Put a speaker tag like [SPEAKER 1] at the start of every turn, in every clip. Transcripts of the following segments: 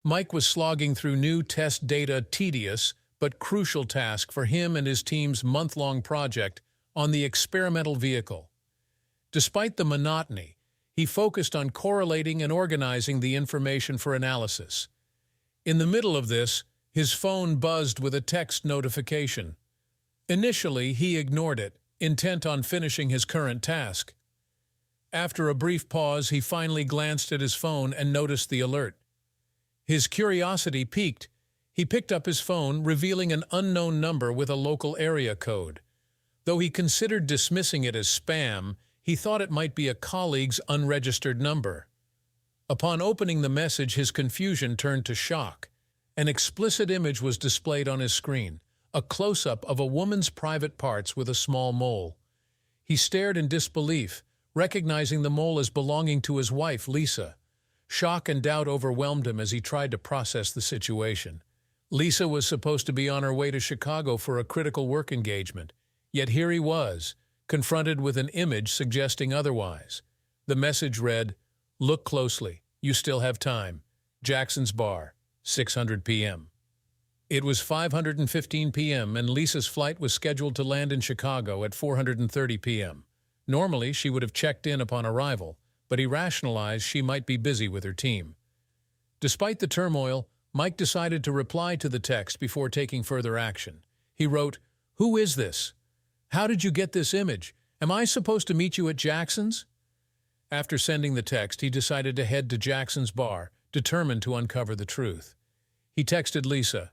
[SPEAKER 1] Mike was slogging through new test data, tedious but crucial task for him and his team's month-long project on the experimental vehicle. Despite the monotony, he focused on correlating and organizing the information for analysis. In the middle of this, his phone buzzed with a text notification. Initially, he ignored it, intent on finishing his current task. After a brief pause, he finally glanced at his phone and noticed the alert. His curiosity piqued. He picked up his phone, revealing an unknown number with a local area code. Though he considered dismissing it as spam, he thought it might be a colleague's unregistered number. Upon opening the message, his confusion turned to shock. An explicit image was displayed on his screen, a close-up of a woman's private parts with a small mole. He stared in disbelief, recognizing the mole as belonging to his wife, Lisa. Shock and doubt overwhelmed him as he tried to process the situation. Lisa was supposed to be on her way to Chicago for a critical work engagement, yet here he was, confronted with an image suggesting otherwise. The message read, "Look closely. You still have time. Jackson's Bar, 600 p.m." It was 5:15 p.m. and Lisa's flight was scheduled to land in Chicago at 4:30 p.m. Normally, she would have checked in upon arrival, but he rationalized she might be busy with her team. Despite the turmoil, Mike decided to reply to the text before taking further action. He wrote, "Who is this? How did you get this image? Am I supposed to meet you at Jackson's?" After sending the text, he decided to head to Jackson's Bar, determined to uncover the truth. He texted Lisa,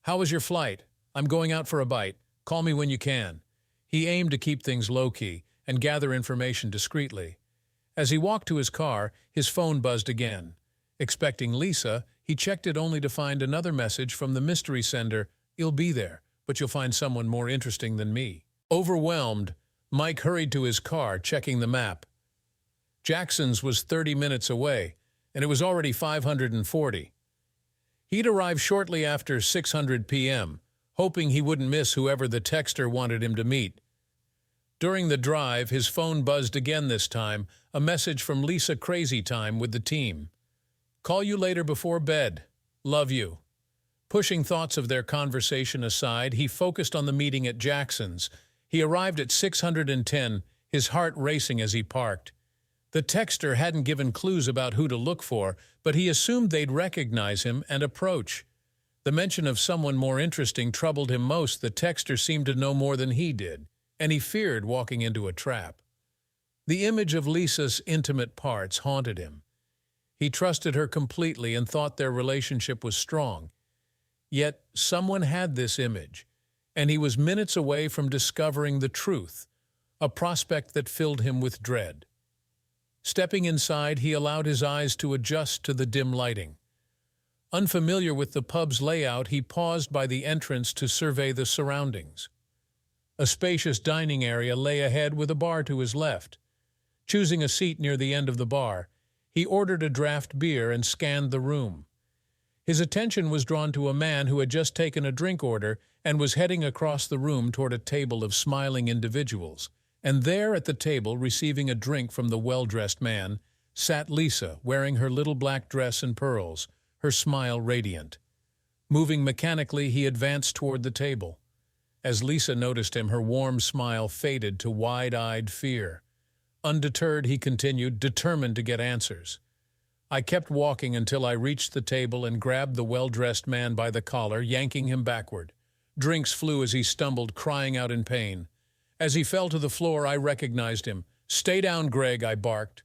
[SPEAKER 1] "How was your flight? I'm going out for a bite. Call me when you can." He aimed to keep things low-key and gather information discreetly. As he walked to his car, his phone buzzed again. Expecting Lisa, he checked it only to find another message from the mystery sender, "You'll be there, but you'll find someone more interesting than me." Overwhelmed, Mike hurried to his car, checking the map. Jackson's was 30 minutes away, and it was already 540. He'd arrive shortly after 600 p.m., hoping he wouldn't miss whoever the texter wanted him to meet. During the drive, his phone buzzed again this time, a message from Lisa Crazy Time with the team. "Call you later before bed. Love you." Pushing thoughts of their conversation aside, he focused on the meeting at Jackson's. He arrived at 610, his heart racing as he parked. The texter hadn't given clues about who to look for, but he assumed they'd recognize him and approach. The mention of someone more interesting troubled him most. The texter seemed to know more than he did, and he feared walking into a trap. The image of Lisa's intimate parts haunted him. He trusted her completely and thought their relationship was strong. Yet someone had this image, and he was minutes away from discovering the truth, a prospect that filled him with dread. Stepping inside, he allowed his eyes to adjust to the dim lighting. Unfamiliar with the pub's layout, he paused by the entrance to survey the surroundings. A spacious dining area lay ahead with a bar to his left. Choosing a seat near the end of the bar, he ordered a draft beer and scanned the room. His attention was drawn to a man who had just taken a drink order and was heading across the room toward a table of smiling individuals. And there at the table, receiving a drink from the well-dressed man, sat Lisa, wearing her little black dress and pearls, her smile radiant. Moving mechanically, he advanced toward the table. As Lisa noticed him, her warm smile faded to wide-eyed fear. Undeterred, he continued, determined to get answers. "I kept walking until I reached the table and grabbed the well-dressed man by the collar, yanking him backward. Drinks flew as he stumbled, crying out in pain. As he fell to the floor, I recognized him. 'Stay down, Greg,' I barked.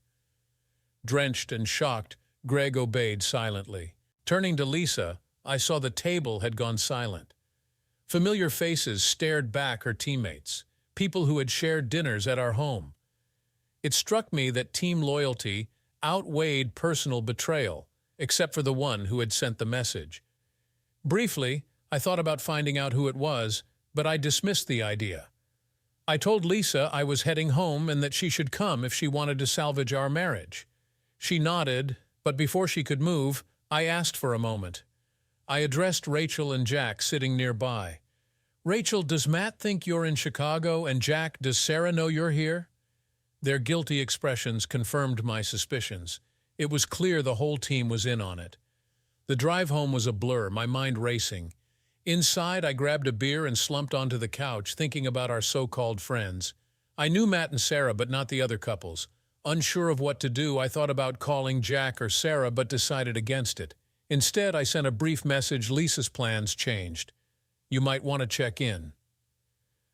[SPEAKER 1] Drenched and shocked, Greg obeyed silently. Turning to Lisa, I saw the table had gone silent. Familiar faces stared back, her teammates, people who had shared dinners at our home. It struck me that team loyalty outweighed personal betrayal, except for the one who had sent the message. Briefly, I thought about finding out who it was, but I dismissed the idea. I told Lisa I was heading home and that she should come if she wanted to salvage our marriage. She nodded, but before she could move, I asked for a moment. I addressed Rachel and Jack sitting nearby. "Rachel, does Matt think you're in Chicago? And Jack, does Sarah know you're here?" Their guilty expressions confirmed my suspicions. It was clear the whole team was in on it. The drive home was a blur, my mind racing. Inside, I grabbed a beer and slumped onto the couch, thinking about our so-called friends. I knew Matt and Sarah, but not the other couples. Unsure of what to do, I thought about calling Jack or Sarah, but decided against it. Instead, I sent a brief message: Lisa's plans changed. You might want to check in.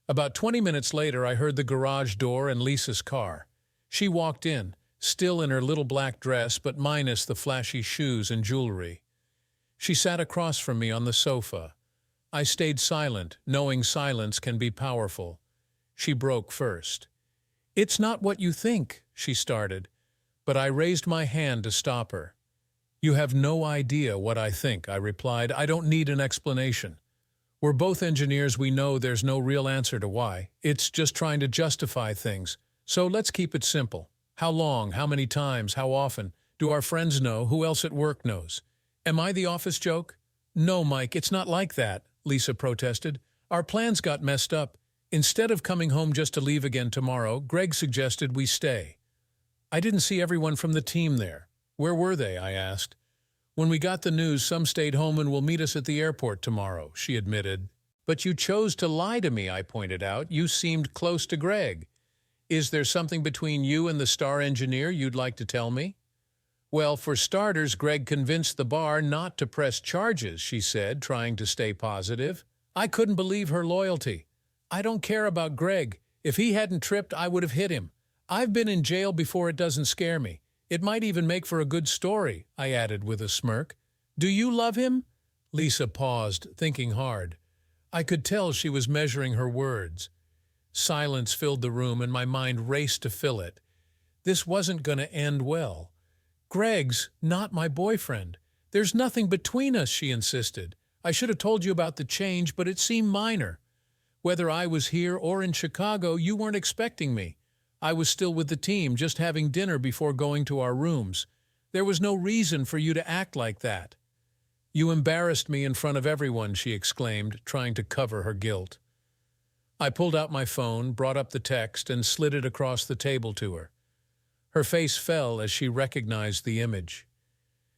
[SPEAKER 1] About 20 minutes later, I heard the garage door and Lisa's car. She walked in, still in her little black dress, but minus the flashy shoes and jewelry. She sat across from me on the sofa. I stayed silent, knowing silence can be powerful. She broke first. "It's not what you think," she started, but I raised my hand to stop her. "You have no idea what I think," I replied. "I don't need an explanation. We're both engineers. We know there's no real answer to why. It's just trying to justify things. So let's keep it simple. How long, how many times, how often? Do our friends know? Who else at work knows? Am I the office joke?" "No, Mike, it's not like that," Lisa protested. "Our plans got messed up. Instead of coming home just to leave again tomorrow, Greg suggested we stay. I didn't see everyone from the team there." "Where were they?" I asked. "When we got the news, some stayed home and will meet us at the airport tomorrow," she admitted. "But you chose to lie to me," I pointed out. "You seemed close to Greg. Is there something between you and the star engineer you'd like to tell me?" "Well, for starters, Greg convinced the bar not to press charges," she said, trying to stay positive. I couldn't believe her loyalty. "I don't care about Greg. If he hadn't tripped, I would have hit him. I've been in jail before. It doesn't scare me. It might even make for a good story," I added with a smirk. "Do you love him?" Lisa paused, thinking hard. I could tell she was measuring her words. Silence filled the room, and my mind raced to fill it. This wasn't going to end well. "Greg's not my boyfriend. There's nothing between us," she insisted. "I should have told you about the change, but it seemed minor. Whether I was here or in Chicago, you weren't expecting me. I was still with the team, just having dinner before going to our rooms. There was no reason for you to act like that." "You embarrassed me in front of everyone," she exclaimed, trying to cover her guilt. I pulled out my phone, brought up the text, and slid it across the table to her. Her face fell as she recognized the image.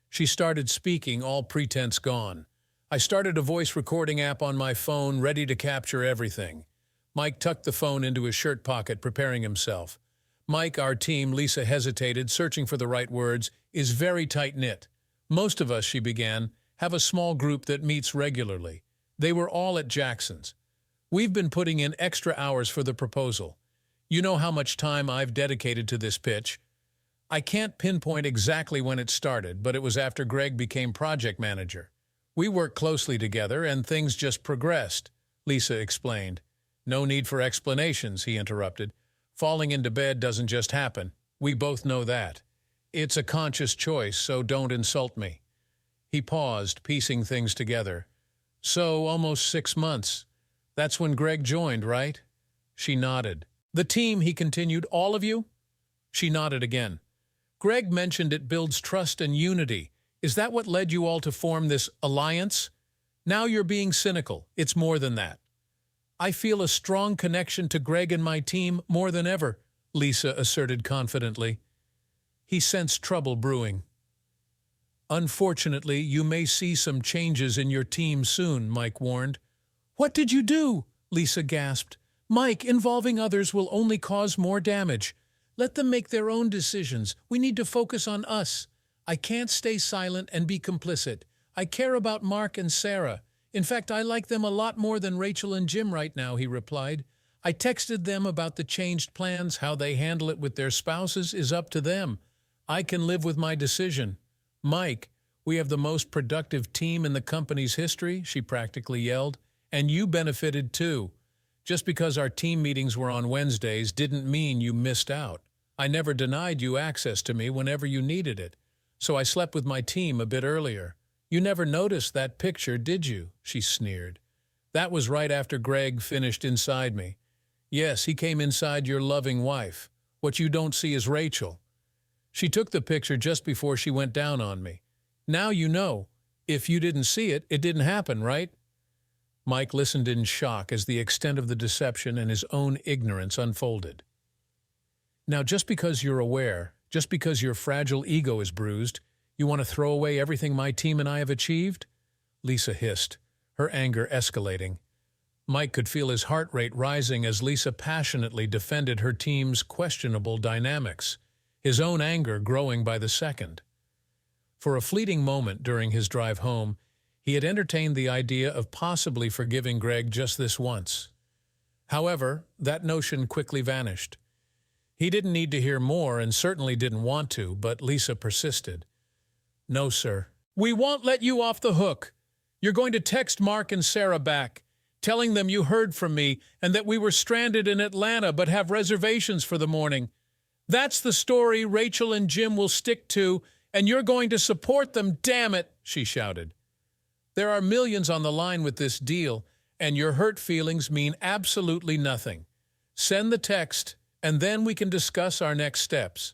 [SPEAKER 1] She started speaking, all pretense gone. I started a voice recording app on my phone, ready to capture everything. Mike tucked the phone into his shirt pocket, preparing himself. "Mike, our team," Lisa hesitated, searching for the right words, "is very tight-knit. Most of us," she began, "have a small group that meets regularly. They were all at Jackson's. We've been putting in extra hours for the proposal. You know how much time I've dedicated to this pitch. I can't pinpoint exactly when it started, but it was after Greg became project manager. We worked closely together, and things just progressed," Lisa explained. "No need for explanations," he interrupted. "Falling into bed doesn't just happen. We both know that. It's a conscious choice, so don't insult me." He paused, piecing things together. "So, almost 6 months. That's when Greg joined, right?" She nodded. "The team," he continued, "all of you?" She nodded again. "Greg mentioned it builds trust and unity. Is that what led you all to form this alliance? Now you're being cynical. It's more than that." "I feel a strong connection to Greg and my team more than ever," Lisa asserted confidently. He sensed trouble brewing. "Unfortunately, you may see some changes in your team soon," Mike warned. "What did you do?" Lisa gasped. "Mike, involving others will only cause more damage. Let them make their own decisions. We need to focus on us. I can't stay silent and be complicit. I care about Mark and Sarah. In fact, I like them a lot more than Rachel and Jim right now," he replied. "I texted them about the changed plans. How they handle it with their spouses is up to them. I can live with my decision." "Mike, we have the most productive team in the company's history," she practically yelled. "And you benefited too. Just because our team meetings were on Wednesdays didn't mean you missed out. I never denied you access to me whenever you needed it. So I slept with my team a bit earlier. You never noticed that picture, did you?" she sneered. "That was right after Greg finished inside me. Yes, he came inside your loving wife. What you don't see is Rachel. She took the picture just before she went down on me. Now you know. If you didn't see it, it didn't happen, right?" Mike listened in shock as the extent of the deception and his own ignorance unfolded. "Now, just because you're aware, just because your fragile ego is bruised, You want to throw away everything my team and I have achieved?" Lisa hissed, her anger escalating. Mike could feel his heart rate rising as Lisa passionately defended her team's questionable dynamics, his own anger growing by the second. For a fleeting moment during his drive home, he had entertained the idea of possibly forgiving Greg just this once. However, that notion quickly vanished. He didn't need to hear more and certainly didn't want to, but Lisa persisted. "No, sir. We won't let you off the hook. You're going to text Mark and Sarah back, telling them you heard from me and that we were stranded in Atlanta but have reservations for the morning. That's the story Rachel and Jim will stick to, and you're going to support them, damn it," she shouted. "There are millions on the line with this deal, and your hurt feelings mean absolutely nothing. Send the text, and then we can discuss our next steps."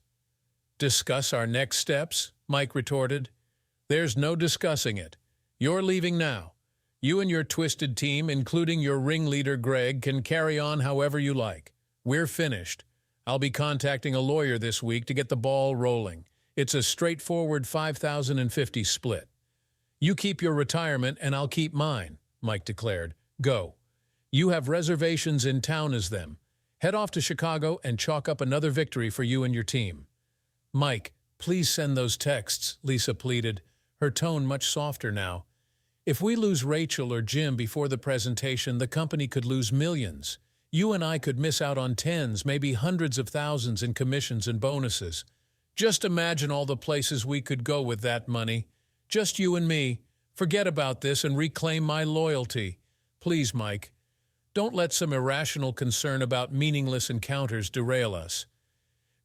[SPEAKER 1] "Discuss our next steps?" Mike retorted. "There's no discussing it. You're leaving now. You and your twisted team, including your ringleader Greg, can carry on however you like. We're finished. I'll be contacting a lawyer this week to get the ball rolling. It's a straightforward 5,050 split. You keep your retirement and I'll keep mine," Mike declared. "Go. You have reservations in town as them. Head off to Chicago and chalk up another victory for you and your team." "Mike, please send those texts," Lisa pleaded, her tone much softer now. "If we lose Rachel or Jim before the presentation, the company could lose millions. You and I could miss out on tens, maybe hundreds of thousands in commissions and bonuses. Just imagine all the places we could go with that money. Just you and me. Forget about this and reclaim my loyalty. Please, Mike. Don't let some irrational concern about meaningless encounters derail us.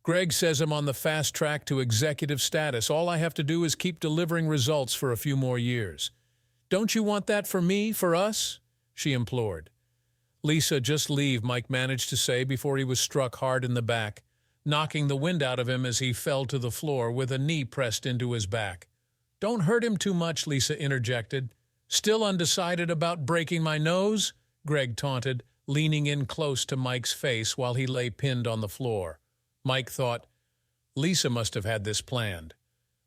[SPEAKER 1] Greg says I'm on the fast track to executive status. All I have to do is keep delivering results for a few more years. Don't you want that for me, for us?" she implored. "Lisa, just leave," Mike managed to say before he was struck hard in the back, knocking the wind out of him as he fell to the floor with a knee pressed into his back. "Don't hurt him too much," Lisa interjected. "Still undecided about breaking my nose?" Greg taunted, leaning in close to Mike's face while he lay pinned on the floor. Mike thought, Lisa must have had this planned.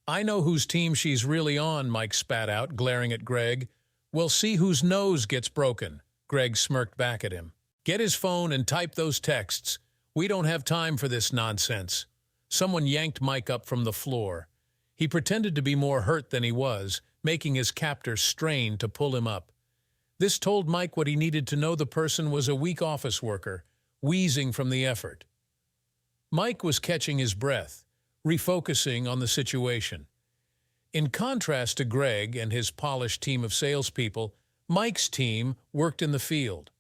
[SPEAKER 1] "I know whose team she's really on," Mike spat out, glaring at Greg. "We'll see whose nose gets broken." Greg smirked back at him. "Get his phone and type those texts. We don't have time for this nonsense." Someone yanked Mike up from the floor. He pretended to be more hurt than he was, making his captor strain to pull him up. This told Mike what he needed to know. The person was a weak office worker, wheezing from the effort. Mike was catching his breath, refocusing on the situation. In contrast to Greg and his polished team of salespeople, Mike's team worked in the field.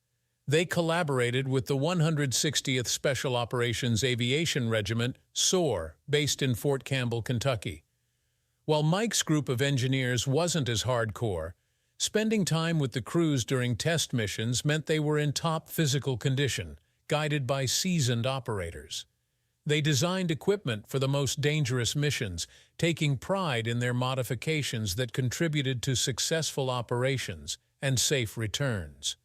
[SPEAKER 1] They collaborated with the 160th Special Operations Aviation Regiment, SOAR, based in Fort Campbell, Kentucky. While Mike's group of engineers wasn't as hardcore, spending time with the crews during test missions meant they were in top physical condition, guided by seasoned operators. They designed equipment for the most dangerous missions, taking pride in their modifications that contributed to successful operations and safe returns.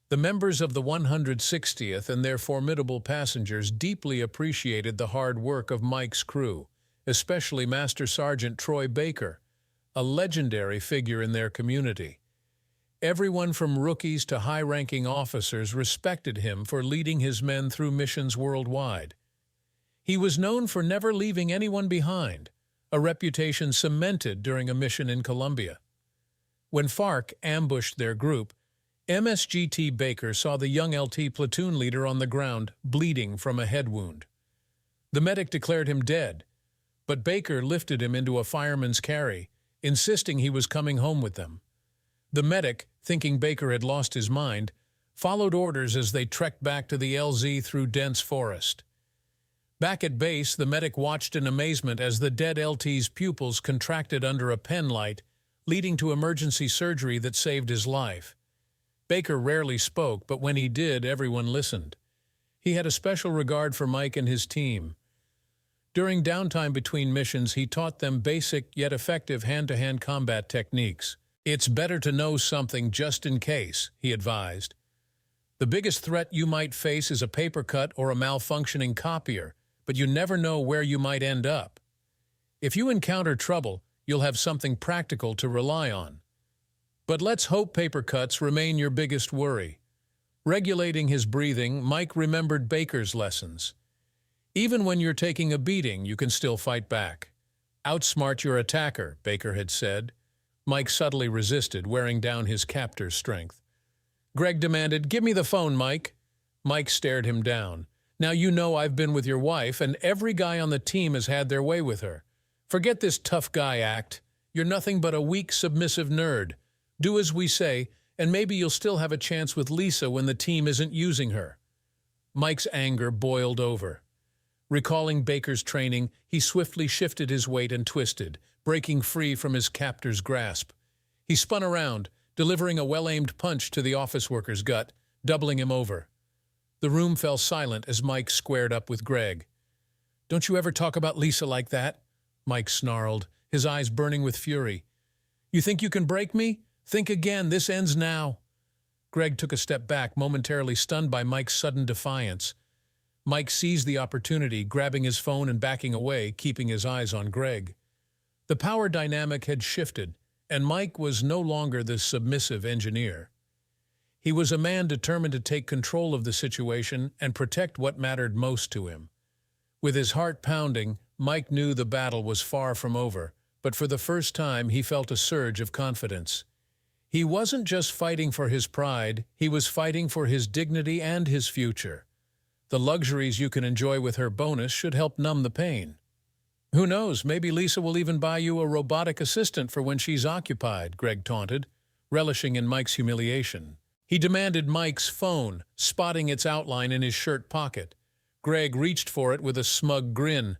[SPEAKER 1] The members of the 160th and their formidable passengers deeply appreciated the hard work of Mike's crew, especially Master Sergeant Troy Baker, a legendary figure in their community. Everyone from rookies to high-ranking officers respected him for leading his men through missions worldwide. He was known for never leaving anyone behind, a reputation cemented during a mission in Colombia. When FARC ambushed their group, MSGT Baker saw the young LT platoon leader on the ground, bleeding from a head wound. The medic declared him dead, but Baker lifted him into a fireman's carry, insisting he was coming home with them. The medic, thinking Baker had lost his mind, followed orders as they trekked back to the LZ through dense forest. Back at base, the medic watched in amazement as the dead LT's pupils contracted under a pen light, leading to emergency surgery that saved his life. Baker rarely spoke, but when he did, everyone listened. He had a special regard for Mike and his team. During downtime between missions, he taught them basic yet effective hand-to-hand combat techniques. "It's better to know something just in case," he advised. "The biggest threat you might face is a paper cut or a malfunctioning copier, but you never know where you might end up. If you encounter trouble, you'll have something practical to rely on. But let's hope paper cuts remain your biggest worry. Regulating his breathing, Mike remembered Baker's lessons. Even when you're taking a beating, you can still fight back. Outsmart your attacker, Baker had said. Mike subtly resisted, wearing down his captor's strength. Greg demanded, "Give me the phone, Mike." Mike stared him down. "Now you know I've been with your wife, and every guy on the team has had their way with her. Forget this tough guy act. You're nothing but a weak, submissive nerd. Do as we say, and maybe you'll still have a chance with Lisa when the team isn't using her." Mike's anger boiled over. Recalling Baker's training, he swiftly shifted his weight and twisted, breaking free from his captor's grasp. He spun around, delivering a well-aimed punch to the office worker's gut, doubling him over. The room fell silent as Mike squared up with Greg. "Don't you ever talk about Lisa like that?" Mike snarled, his eyes burning with fury. "You think you can break me? Think again, this ends now." Greg took a step back, momentarily stunned by Mike's sudden defiance. Mike seized the opportunity, grabbing his phone and backing away, keeping his eyes on Greg. The power dynamic had shifted, and Mike was no longer the submissive engineer. He was a man determined to take control of the situation and protect what mattered most to him. With his heart pounding, Mike knew the battle was far from over, but for the first time he felt a surge of confidence. He wasn't just fighting for his pride, he was fighting for his dignity and his future. The luxuries you can enjoy with her bonus should help numb the pain. "Who knows, maybe Lisa will even buy you a robotic assistant for when she's occupied," Greg taunted, relishing in Mike's humiliation. He demanded Mike's phone, spotting its outline in his shirt pocket. Greg reached for it with a smug grin.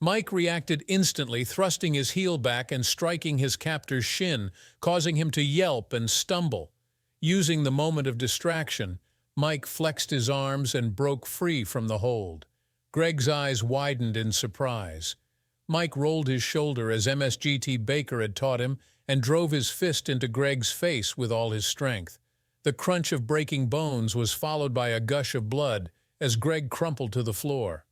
[SPEAKER 1] Mike reacted instantly, thrusting his heel back and striking his captor's shin, causing him to yelp and stumble. Using the moment of distraction, Mike flexed his arms and broke free from the hold. Greg's eyes widened in surprise. Mike rolled his shoulder as MSGT Baker had taught him and drove his fist into Greg's face with all his strength. The crunch of breaking bones was followed by a gush of blood as Greg crumpled to the floor.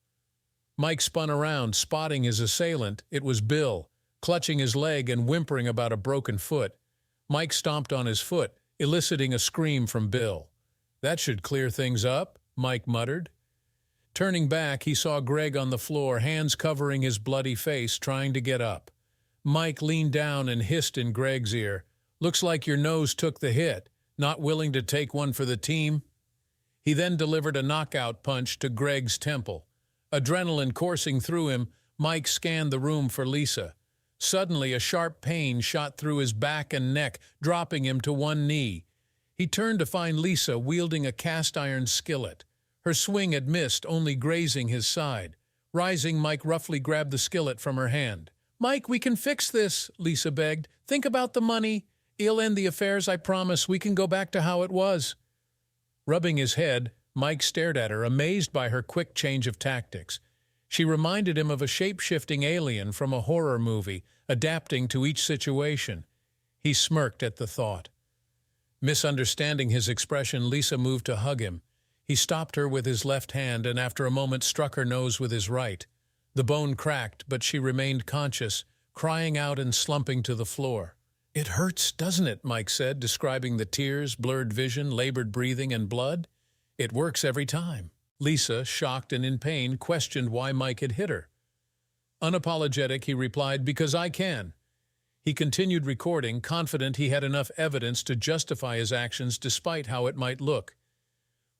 [SPEAKER 1] Mike spun around, spotting his assailant. It was Bill, clutching his leg and whimpering about a broken foot. Mike stomped on his foot, eliciting a scream from Bill. "That should clear things up," Mike muttered. Turning back, he saw Greg on the floor, hands covering his bloody face, trying to get up. Mike leaned down and hissed in Greg's ear, "Looks like your nose took the hit. Not willing to take one for the team?" He then delivered a knockout punch to Greg's temple. Adrenaline coursing through him, Mike scanned the room for Lisa. Suddenly, a sharp pain shot through his back and neck, dropping him to one knee. He turned to find Lisa wielding a cast-iron skillet. Her swing had missed, only grazing his side. Rising, Mike roughly grabbed the skillet from her hand. "Mike, we can fix this," Lisa begged. "Think about the money. It'll end the affairs, I promise. We can go back to how it was." Rubbing his head, Mike stared at her, amazed by her quick change of tactics. She reminded him of a shape-shifting alien from a horror movie, adapting to each situation. He smirked at the thought. Misunderstanding his expression, Lisa moved to hug him. He stopped her with his left hand and after a moment struck her nose with his right. The bone cracked, but she remained conscious, crying out and slumping to the floor. "It hurts, doesn't it?" Mike said, describing the tears, blurred vision, labored breathing, and blood. "It works every time." Lisa, shocked and in pain, questioned why Mike had hit her. Unapologetic, he replied, "Because I can." He continued recording, confident he had enough evidence to justify his actions despite how it might look.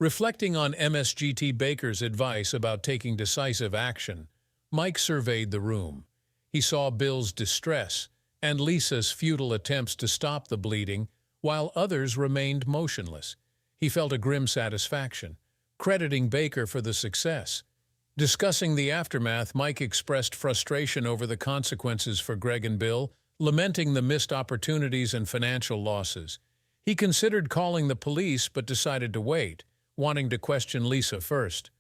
[SPEAKER 1] Reflecting on MSGT Baker's advice about taking decisive action, Mike surveyed the room. He saw Bill's distress and Lisa's futile attempts to stop the bleeding, while others remained motionless. He felt a grim satisfaction, crediting Baker for the success. Discussing the aftermath, Mike expressed frustration over the consequences for Greg and Bill, lamenting the missed opportunities and financial losses. He considered calling the police but decided to wait, wanting to question Lisa first.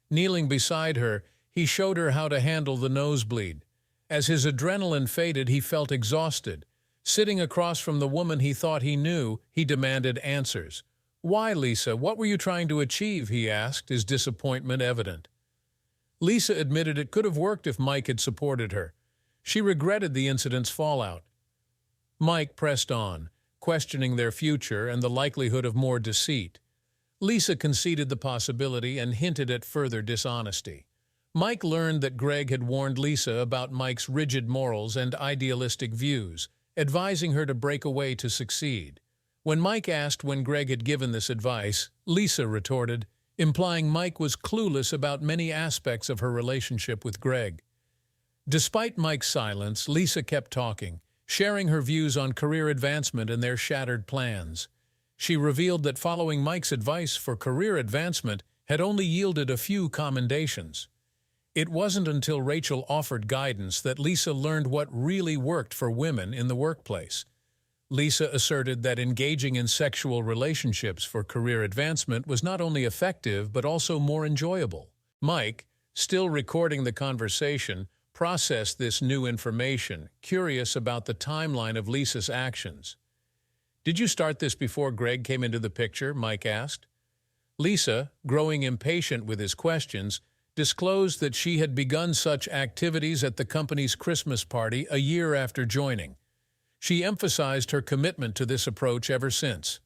[SPEAKER 1] Kneeling beside her, he showed her how to handle the nosebleed. As his adrenaline faded, he felt exhausted. Sitting across from the woman he thought he knew, he demanded answers. "Why, Lisa? What were you trying to achieve?" he asked, his disappointment evident. Lisa admitted it could have worked if Mike had supported her. She regretted the incident's fallout. Mike pressed on, questioning their future and the likelihood of more deceit. Lisa conceded the possibility and hinted at further dishonesty. Mike learned that Greg had warned Lisa about Mike's rigid morals and idealistic views, advising her to break away to succeed. When Mike asked when Greg had given this advice, Lisa retorted, implying Mike was clueless about many aspects of her relationship with Greg. Despite Mike's silence, Lisa kept talking, sharing her views on career advancement and their shattered plans. She revealed that following Mike's advice for career advancement had only yielded a few commendations. It wasn't until Rachel offered guidance that Lisa learned what really worked for women in the workplace. Lisa asserted that engaging in sexual relationships for career advancement was not only effective but also more enjoyable. Mike, still recording the conversation, processed this new information, curious about the timeline of Lisa's actions. "Did you start this before Greg came into the picture?" Mike asked. Lisa, growing impatient with his questions, disclosed that she had begun such activities at the company's Christmas party a year after joining. She emphasized her commitment to this approach ever since.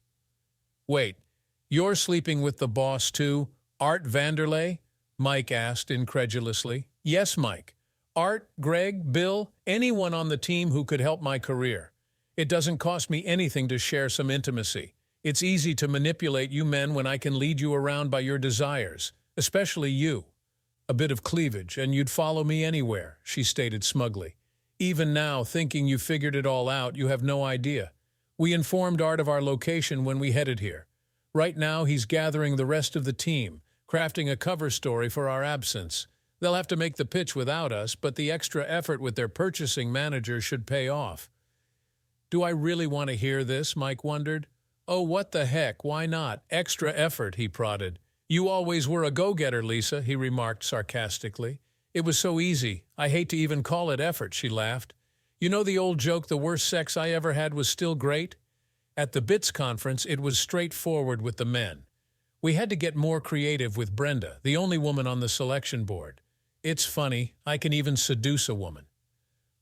[SPEAKER 1] "Wait, you're sleeping with the boss too, Art Vanderlei?" Mike asked incredulously. "Yes, Mike. Art, Greg, Bill, anyone on the team who could help my career. It doesn't cost me anything to share some intimacy. It's easy to manipulate you men when I can lead you around by your desires, especially you. A bit of cleavage, and you'd follow me anywhere," she stated smugly. "Even now, thinking you figured it all out, you have no idea. We informed Art of our location when we headed here. Right now, he's gathering the rest of the team, crafting a cover story for our absence. They'll have to make the pitch without us, but the extra effort with their purchasing manager should pay off." "Do I really want to hear this?" Mike wondered. "Oh, what the heck, why not? Extra effort," he prodded. "You always were a go-getter, Lisa," he remarked sarcastically. "It was so easy. I hate to even call it effort," she laughed. "You know the old joke, the worst sex I ever had was still great? At the BITS conference, it was straightforward with the men. We had to get more creative with Brenda, the only woman on the selection board. It's funny, I can even seduce a woman.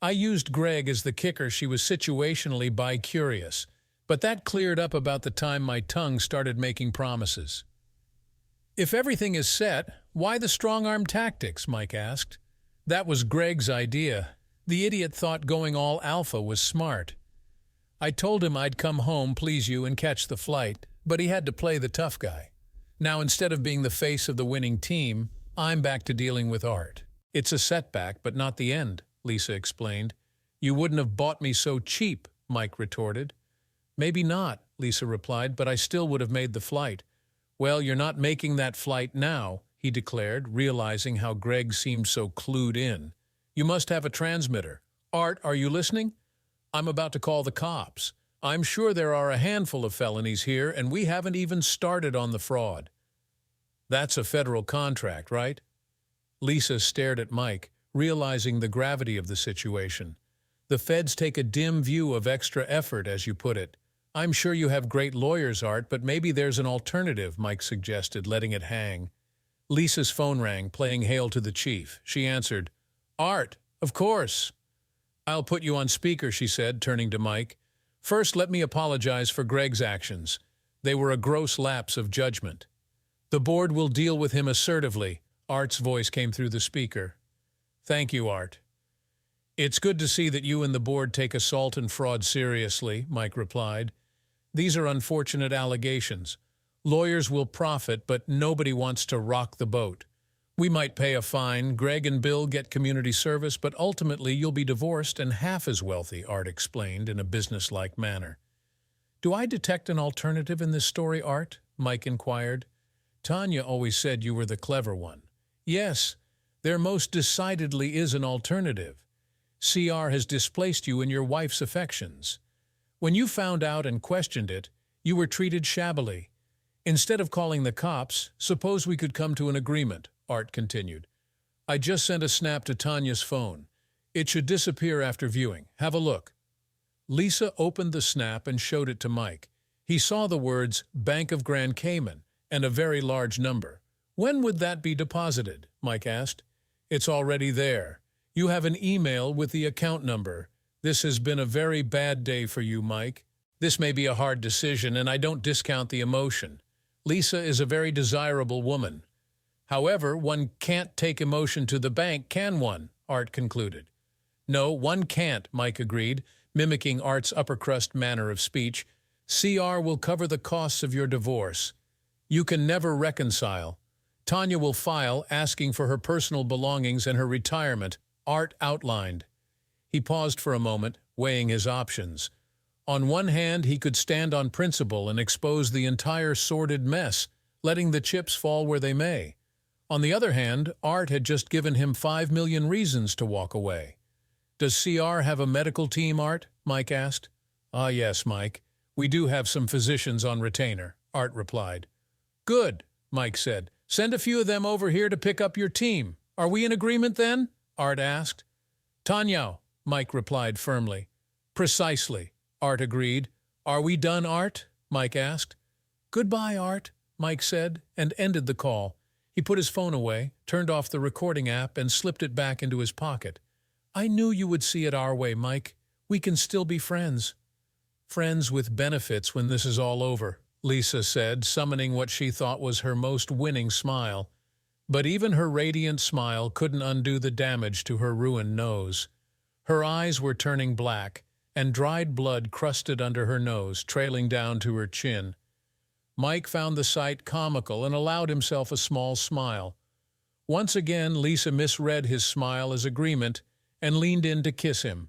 [SPEAKER 1] I used Greg as the kicker. She was situationally bi-curious, but that cleared up about the time my tongue started making promises." "If everything is set, why the strong-arm tactics?" Mike asked. "That was Greg's idea. The idiot thought going all alpha was smart. I told him I'd come home, please you, and catch the flight, but he had to play the tough guy. Now, instead of being the face of the winning team, I'm back to dealing with Art. It's a setback, but not the end," Lisa explained. "You wouldn't have bought me so cheap," Mike retorted. "Maybe not," Lisa replied, "but I still would have made the flight." "Well, you're not making that flight now," he declared, realizing how Greg seemed so clued in. "You must have a transmitter. Art, are you listening? I'm about to call the cops. I'm sure there are a handful of felonies here, and we haven't even started on the fraud." "That's a federal contract, right?" Lisa stared at Mike, realizing the gravity of the situation. "The feds take a dim view of extra effort, as you put it. I'm sure you have great lawyers, Art, but maybe there's an alternative," Mike suggested, letting it hang. Lisa's phone rang, playing hail to the chief. She answered. "Art, of course." "I'll put you on speaker," she said, turning to Mike. "First, let me apologize for Greg's actions. They were a gross lapse of judgment. The board will deal with him assertively." Art's voice came through the speaker. "Thank you, Art." "It's good to see that you and the board take assault and fraud seriously," Mike replied. "These are unfortunate allegations. Lawyers will profit, but nobody wants to rock the boat. We might pay a fine, Greg and Bill get community service, but ultimately you'll be divorced and half as wealthy," Art explained in a businesslike manner. "Do I detect an alternative in this story, Art?" Mike inquired. "Tanya always said you were the clever one." "Yes, there most decidedly is an alternative. CR has displaced you in your wife's affections. When you found out and questioned it, you were treated shabbily. Instead of calling the cops, suppose we could come to an agreement," Art continued. "I just sent a snap to Tanya's phone. It should disappear after viewing. Have a look." Lisa opened the snap and showed it to Mike. He saw the words Bank of Grand Cayman and a very large number. "When would that be deposited?" Mike asked. "It's already there. You have an email with the account number. This has been a very bad day for you, Mike. This may be a hard decision, and I don't discount the emotion. Lisa is a very desirable woman. However, one can't take emotion to the bank, can one? Art concluded. No, one can't, Mike agreed, mimicking Art's upper-crust manner of speech. CR will cover the costs of your divorce. You can never reconcile. Tanya will file asking for her personal belongings and her retirement, Art outlined. He paused for a moment, weighing his options. On one hand, he could stand on principle and expose the entire sordid mess, letting the chips fall where they may. On the other hand, Art had just given him 5 million reasons to walk away. Does CR have a medical team, Art? Mike asked. Ah, yes, Mike. We do have some physicians on retainer, Art replied. Good, Mike said. Send a few of them over here to pick up your team. Are we in agreement then? Art asked. Tanya, Mike replied firmly. Precisely, Art agreed. Are we done, Art? Mike asked. Goodbye, Art, Mike said, and ended the call. He put his phone away, turned off the recording app, and slipped it back into his pocket. I knew you would see it our way, Mike. We can still be friends. Friends with benefits when this is all over, Lisa said, summoning what she thought was her most winning smile. But even her radiant smile couldn't undo the damage to her ruined nose. Her eyes were turning black, and dried blood crusted under her nose, trailing down to her chin. Mike found the sight comical and allowed himself a small smile. Once again, Lisa misread his smile as agreement and leaned in to kiss him.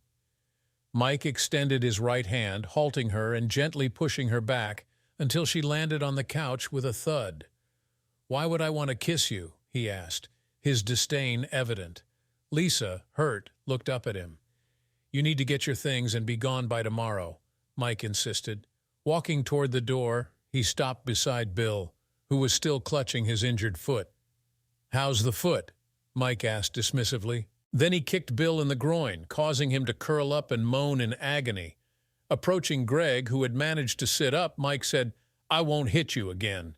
[SPEAKER 1] Mike extended his right hand, halting her and gently pushing her back until she landed on the couch with a thud. Why would I want to kiss you? He asked, his disdain evident. Lisa, hurt, looked up at him. You need to get your things and be gone by tomorrow, Mike insisted. Walking toward the door, he stopped beside Bill, who was still clutching his injured foot. How's the foot? Mike asked dismissively. Then he kicked Bill in the groin, causing him to curl up and moan in agony. Approaching Greg, who had managed to sit up, Mike said, I won't hit you again.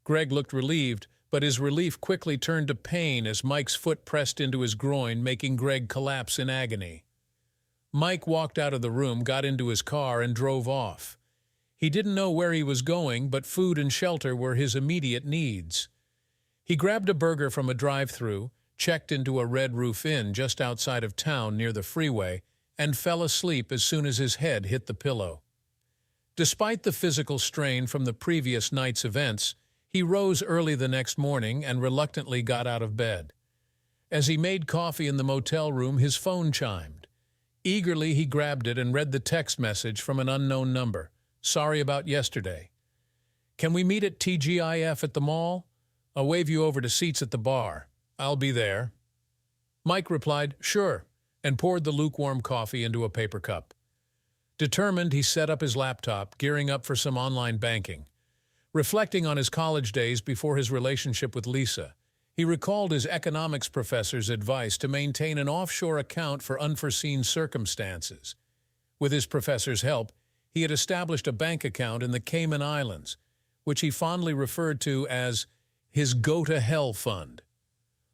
[SPEAKER 1] Greg looked relieved, but his relief quickly turned to pain as Mike's foot pressed into his groin, making Greg collapse in agony. Mike walked out of the room, got into his car, and drove off. He didn't know where he was going, but food and shelter were his immediate needs. He grabbed a burger from a drive-thru, checked into a Red Roof Inn just outside of town near the freeway, and fell asleep as soon as his head hit the pillow. Despite the physical strain from the previous night's events, he rose early the next morning and reluctantly got out of bed. As he made coffee in the motel room, his phone chimed. Eagerly, he grabbed it and read the text message from an unknown number. Sorry about yesterday. Can we meet at TGIF at the mall? I'll wave you over to seats at the bar. I'll be there. Mike replied, sure, and poured the lukewarm coffee into a paper cup. Determined, he set up his laptop, gearing up for some online banking. Reflecting on his college days before his relationship with Lisa, he recalled his economics professor's advice to maintain an offshore account for unforeseen circumstances. With his professor's help, he had established a bank account in the Cayman Islands, which he fondly referred to as his go-to-hell fund.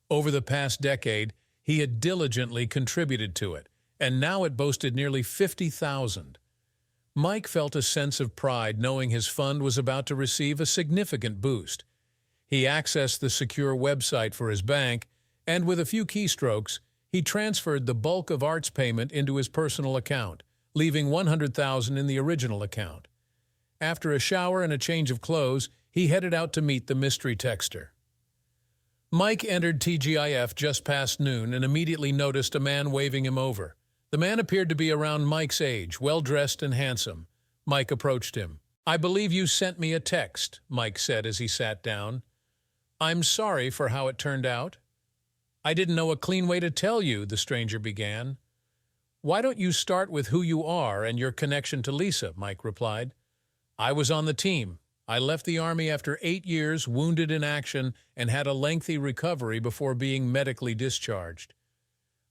[SPEAKER 1] Over the past decade, he had diligently contributed to it, and now it boasted nearly $50,000. Mike felt a sense of pride knowing his fund was about to receive a significant boost. He accessed the secure website for his bank, and with a few keystrokes, he transferred the bulk of Art's payment into his personal account, leaving $100,000 in the original account. After a shower and a change of clothes, he headed out to meet the mystery texter. Mike entered TGIF just past noon and immediately noticed a man waving him over. The man appeared to be around Mike's age, well-dressed and handsome. Mike approached him. I believe you sent me a text, Mike said as he sat down. I'm sorry for how it turned out. I didn't know a clean way to tell you, the stranger began. Why don't you start with who you are and your connection to Lisa, Mike replied. I was on the team. I left the Army after 8 years, wounded in action, and had a lengthy recovery before being medically discharged.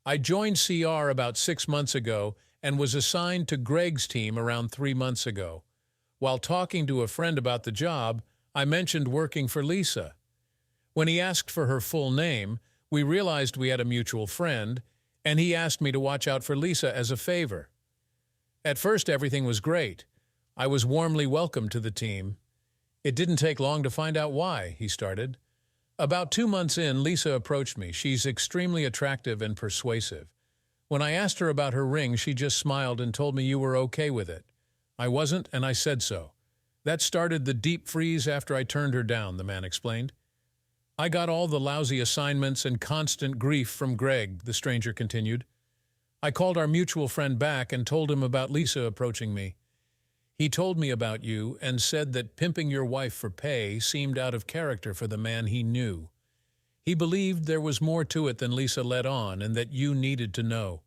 [SPEAKER 1] I joined CR about 6 months ago and was assigned to Greg's team around 3 months ago. While talking to a friend about the job, I mentioned working for Lisa. When he asked for her full name, We realized we had a mutual friend, and he asked me to watch out for Lisa as a favor. At first, everything was great. I was warmly welcomed to the team. It didn't take long to find out why, he started. About 2 months in, Lisa approached me. She's extremely attractive and persuasive. When I asked her about her ring, she just smiled and told me you were okay with it. I wasn't, and I said so. That started the deep freeze after I turned her down, the man explained. I got all the lousy assignments and constant grief from Greg, the stranger continued. I called our mutual friend back and told him about Lisa approaching me. He told me about you and said that pimping your wife for pay seemed out of character for the man he knew. He believed there was more to it than Lisa let on and that you needed to know.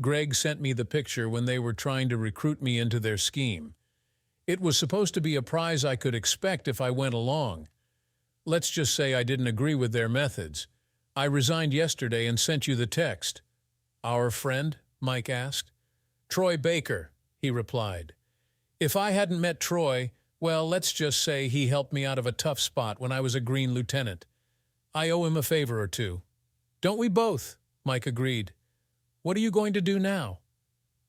[SPEAKER 1] Greg sent me the picture when they were trying to recruit me into their scheme. It was supposed to be a prize I could expect if I went along. Let's just say I didn't agree with their methods. I resigned yesterday and sent you the text. Our friend? Mike asked. Troy Baker, he replied. If I hadn't met Troy, well, let's just say he helped me out of a tough spot when I was a green lieutenant. I owe him a favor or two. Don't we both? Mike agreed. What are you going to do now?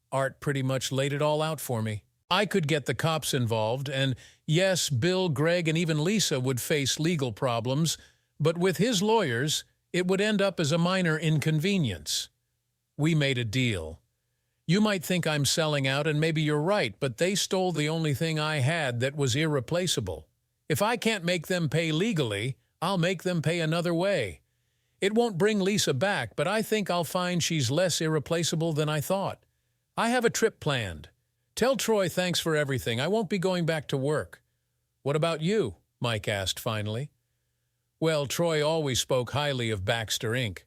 [SPEAKER 1] Art pretty much laid it all out for me. I could get the cops involved, and yes, Bill, Greg, and even Lisa would face legal problems, but with his lawyers, it would end up as a minor inconvenience. We made a deal. You might think I'm selling out, and maybe you're right, but they stole the only thing I had that was irreplaceable. If I can't make them pay legally, I'll make them pay another way. It won't bring Lisa back, but I think I'll find she's less irreplaceable than I thought. I have a trip planned. Tell Troy thanks for everything. I won't be going back to work. What about you? Mike asked finally. Well, Troy always spoke highly of Baxter Inc.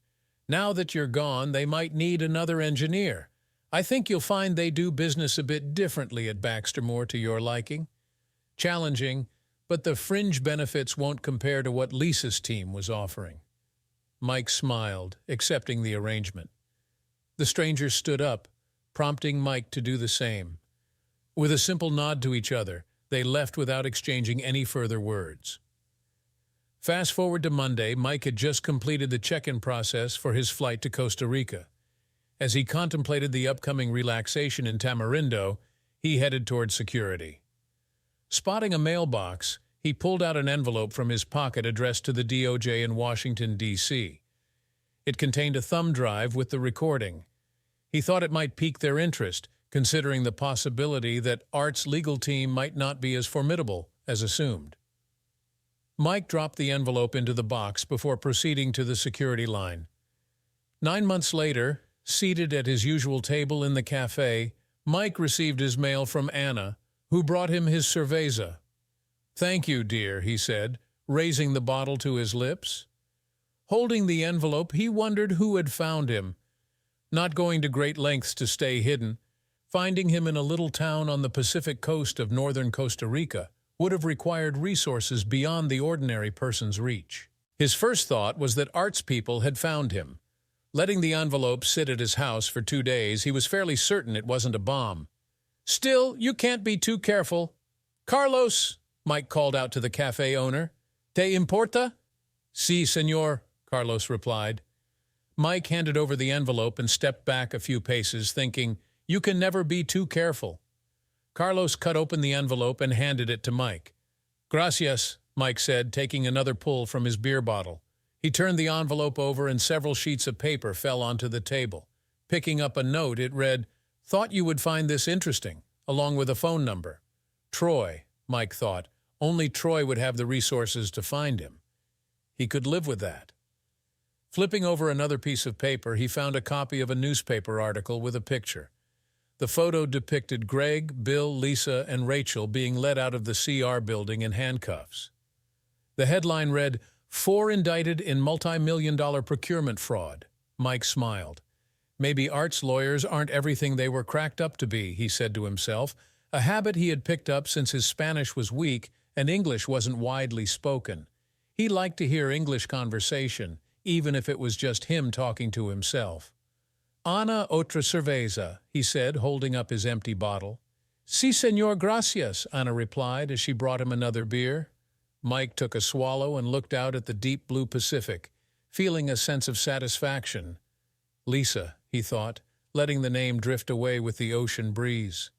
[SPEAKER 1] Now that you're gone, they might need another engineer. I think you'll find they do business a bit differently at Baxter, more to your liking. Challenging, but the fringe benefits won't compare to what Lisa's team was offering. Mike smiled, accepting the arrangement. The strangers stood up, prompting Mike to do the same. With a simple nod to each other, they left without exchanging any further words. Fast forward to Monday, Mike had just completed the check-in process for his flight to Costa Rica. As he contemplated the upcoming relaxation in Tamarindo, he headed toward security. Spotting a mailbox, he pulled out an envelope from his pocket addressed to the DOJ in Washington, D.C. It contained a thumb drive with the recording. He thought it might pique their interest, considering the possibility that Art's legal team might not be as formidable as assumed. Mike dropped the envelope into the box before proceeding to the security line. 9 months later, seated at his usual table in the cafe, Mike received his mail from Anna, who brought him his cerveza. "Thank you, dear," he said, raising the bottle to his lips. Holding the envelope, he wondered who had found him. Not going to great lengths to stay hidden, finding him in a little town on the Pacific coast of northern Costa Rica would have required resources beyond the ordinary person's reach. His first thought was that Art's people had found him. Letting the envelope sit at his house for 2 days, he was fairly certain it wasn't a bomb. "Still, you can't be too careful." "Carlos," Mike called out to the cafe owner. "Te importa?" "Sí, señor," Carlos replied. Mike handed over the envelope and stepped back a few paces, thinking, "You can never be too careful." Carlos cut open the envelope and handed it to Mike. "Gracias," Mike said, taking another pull from his beer bottle. He turned the envelope over and several sheets of paper fell onto the table. Picking up a note, it read, "Thought you would find this interesting," along with a phone number. Troy, Mike thought. Only Troy would have the resources to find him. He could live with that. Flipping over another piece of paper, he found a copy of a newspaper article with a picture. The photo depicted Greg, Bill, Lisa, and Rachel being led out of the CR building in handcuffs. The headline read, "4 indicted in multi-million-dollar procurement fraud." Mike smiled. Maybe Art's lawyers aren't everything they were cracked up to be, he said to himself, a habit he had picked up since his Spanish was weak and English wasn't widely spoken. He liked to hear English conversation, even if it was just him talking to himself. "Ana otra cerveza," he said, holding up his empty bottle. "Sí, señor, gracias," Ana replied as she brought him another beer. Mike took a swallow and looked out at the deep blue Pacific, feeling a sense of satisfaction. Lisa, he thought, letting the name drift away with the ocean breeze.